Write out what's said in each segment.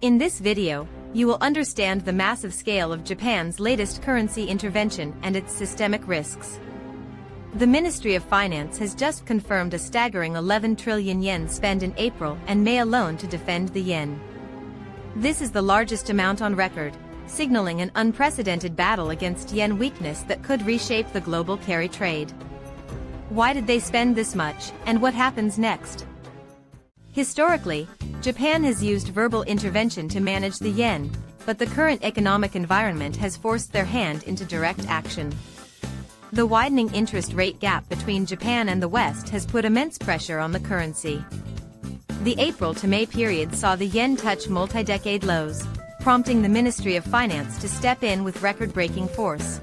In this video, you will understand the massive scale of Japan's latest currency intervention and its systemic risks. The Ministry of Finance has just confirmed a staggering 11 trillion yen spent in April and May alone to defend the yen. This is the largest amount on record, signaling an unprecedented battle against yen weakness that could reshape the global carry trade. Why did they spend this much, and what happens next? Historically, Japan has used verbal intervention to manage the yen, but the current economic environment has forced their hand into direct action. The widening interest rate gap between Japan and the West has put immense pressure on the currency. The April to May period saw the yen touch multi-decade lows, prompting the Ministry of Finance to step in with record-breaking force.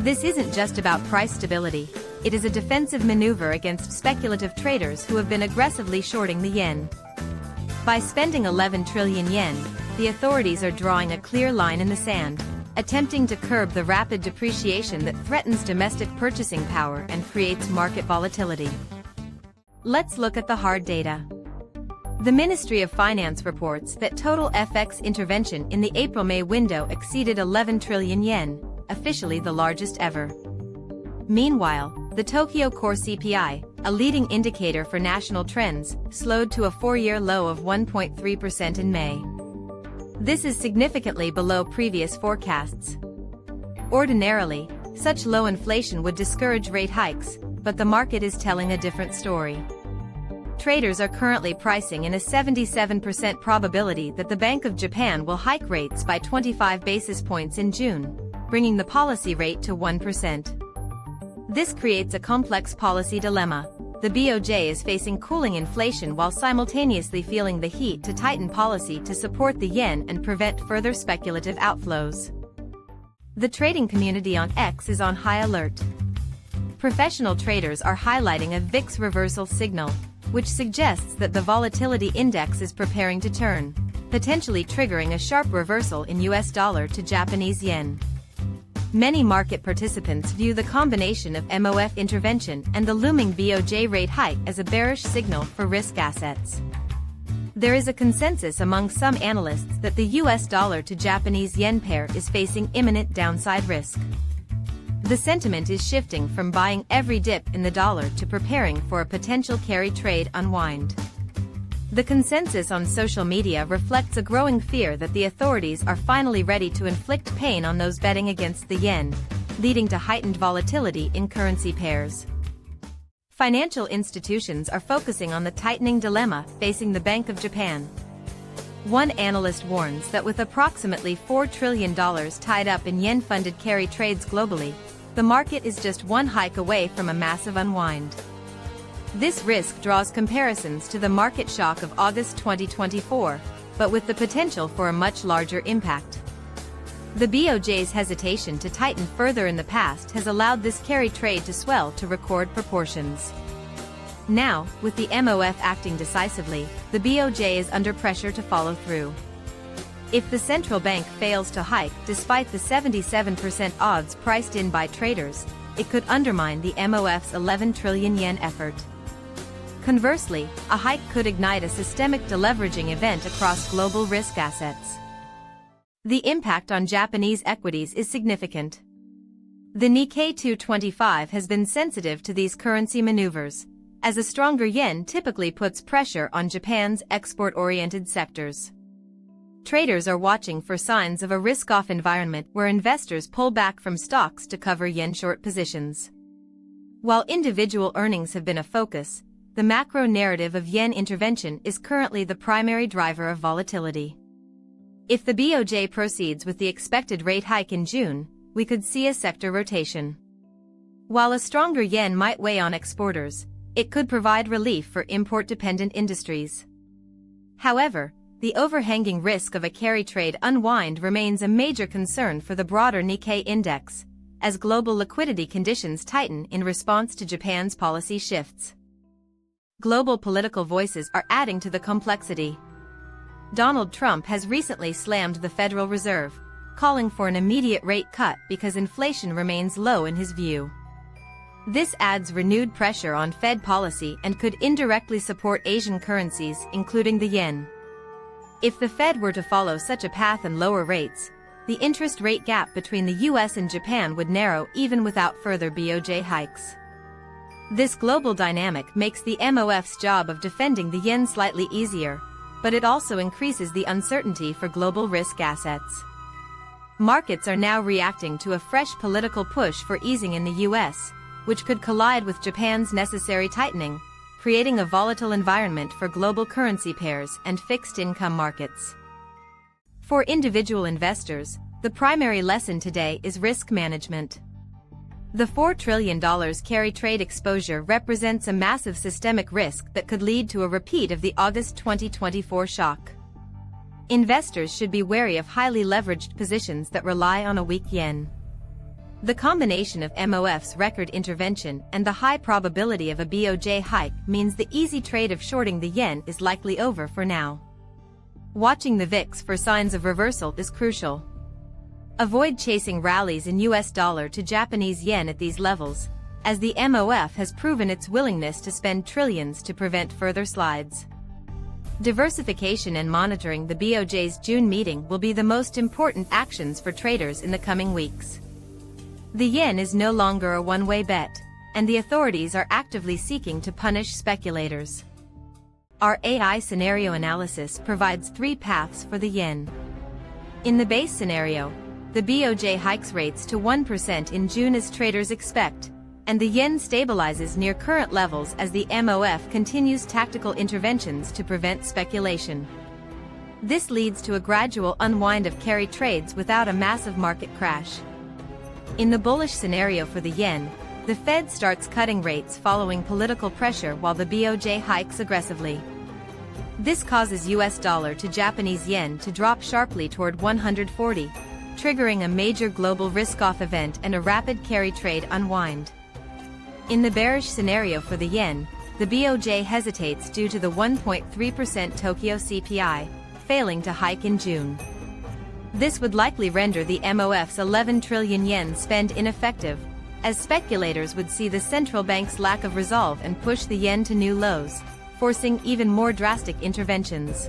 This isn't just about price stability, it is a defensive maneuver against speculative traders who have been aggressively shorting the yen. By spending 11 trillion yen, the authorities are drawing a clear line in the sand, attempting to curb the rapid depreciation that threatens domestic purchasing power and creates market volatility. Let's look at the hard data. The Ministry of Finance reports that total FX intervention in the April-May window exceeded 11 trillion yen, officially the largest ever. Meanwhile, the Tokyo Core CPI, a leading indicator for national trends, slowed to a four-year low of 1.3% in May. This is significantly below previous forecasts. Ordinarily, such low inflation would discourage rate hikes, but the market is telling a different story. Traders are currently pricing in a 77% probability that the Bank of Japan will hike rates by 25 basis points in June, bringing the policy rate to 1%. This creates a complex policy dilemma. The BOJ is facing cooling inflation while simultaneously feeling the heat to tighten policy to support the yen and prevent further speculative outflows. The trading community on X is on high alert. Professional traders are highlighting a VIX reversal signal, which suggests that the volatility index is preparing to turn, potentially triggering a sharp reversal in US dollar to Japanese yen. Many market participants view the combination of MOF intervention and the looming BOJ rate hike as a bearish signal for risk assets. There is a consensus among some analysts that the US dollar to Japanese yen pair is facing imminent downside risk. The sentiment is shifting from buying every dip in the dollar to preparing for a potential carry trade unwind. The consensus on social media reflects a growing fear that the authorities are finally ready to inflict pain on those betting against the yen, leading to heightened volatility in currency pairs. Financial institutions are focusing on the tightening dilemma facing the Bank of Japan. One analyst warns that with approximately $4 trillion tied up in yen-funded carry trades globally, the market is just one hike away from a massive unwind. This risk draws comparisons to the market shock of August 2024, but with the potential for a much larger impact. The BOJ's hesitation to tighten further in the past has allowed this carry trade to swell to record proportions. Now, with the MOF acting decisively, the BOJ is under pressure to follow through. If the central bank fails to hike despite the 77% odds priced in by traders, it could undermine the MOF's 11 trillion yen effort. Conversely, a hike could ignite a systemic deleveraging event across global risk assets. The impact on Japanese equities is significant. The Nikkei 225 has been sensitive to these currency maneuvers, as a stronger yen typically puts pressure on Japan's export-oriented sectors. Traders are watching for signs of a risk-off environment where investors pull back from stocks to cover yen short positions. While individual earnings have been a focus, the macro narrative of yen intervention is currently the primary driver of volatility. If the BOJ proceeds with the expected rate hike in June, we could see a sector rotation. While a stronger yen might weigh on exporters, it could provide relief for import-dependent industries. However, the overhanging risk of a carry trade unwind remains a major concern for the broader Nikkei index, as global liquidity conditions tighten in response to Japan's policy shifts. Global political voices are adding to the complexity. Donald Trump has recently slammed the Federal Reserve, calling for an immediate rate cut because inflation remains low in his view. This adds renewed pressure on Fed policy and could indirectly support Asian currencies, including the yen. If the Fed were to follow such a path and lower rates, the interest rate gap between the US and Japan would narrow even without further BOJ hikes. This global dynamic makes the MOF's job of defending the yen slightly easier, but it also increases the uncertainty for global risk assets. Markets are now reacting to a fresh political push for easing in the US, which could collide with Japan's necessary tightening, creating a volatile environment for global currency pairs and fixed income markets. For individual investors, the primary lesson today is risk management. The $4 trillion carry trade exposure represents a massive systemic risk that could lead to a repeat of the August 2024 shock. Investors should be wary of highly leveraged positions that rely on a weak yen. The combination of MOF's record intervention and the high probability of a BOJ hike means the easy trade of shorting the yen is likely over for now. Watching the VIX for signs of reversal is crucial. Avoid chasing rallies in US dollar to Japanese yen at these levels, as the MOF has proven its willingness to spend trillions to prevent further slides. Diversification and monitoring the BOJ's June meeting will be the most important actions for traders in the coming weeks. The yen is no longer a one-way bet, and the authorities are actively seeking to punish speculators. Our AI scenario analysis provides 3 paths for the yen. In the base scenario, the BOJ hikes rates to 1% in June as traders expect, and the yen stabilizes near current levels as the MOF continues tactical interventions to prevent speculation. This leads to a gradual unwind of carry trades without a massive market crash. In the bullish scenario for the yen, the Fed starts cutting rates following political pressure while the BOJ hikes aggressively. This causes US dollar to Japanese yen to drop sharply toward 140, triggering a major global risk-off event and a rapid carry trade unwind. In the bearish scenario for the yen, the BOJ hesitates due to the 1.3% Tokyo CPI, failing to hike in June. This would likely render the MOF's 11 trillion yen spend ineffective, as speculators would see the central bank's lack of resolve and push the yen to new lows, forcing even more drastic interventions.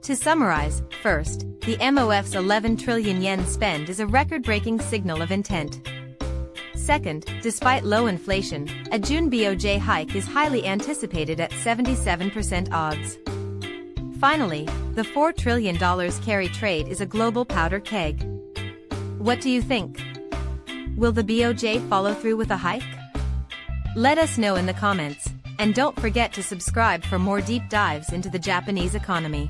To summarize, first, the MOF's 11 trillion yen spend is a record-breaking signal of intent. Second, despite low inflation, a June BOJ hike is highly anticipated at 77% odds. Finally, the $4 trillion carry trade is a global powder keg. What do you think? Will the BOJ follow through with a hike? Let us know in the comments, and don't forget to subscribe for more deep dives into the Japanese economy.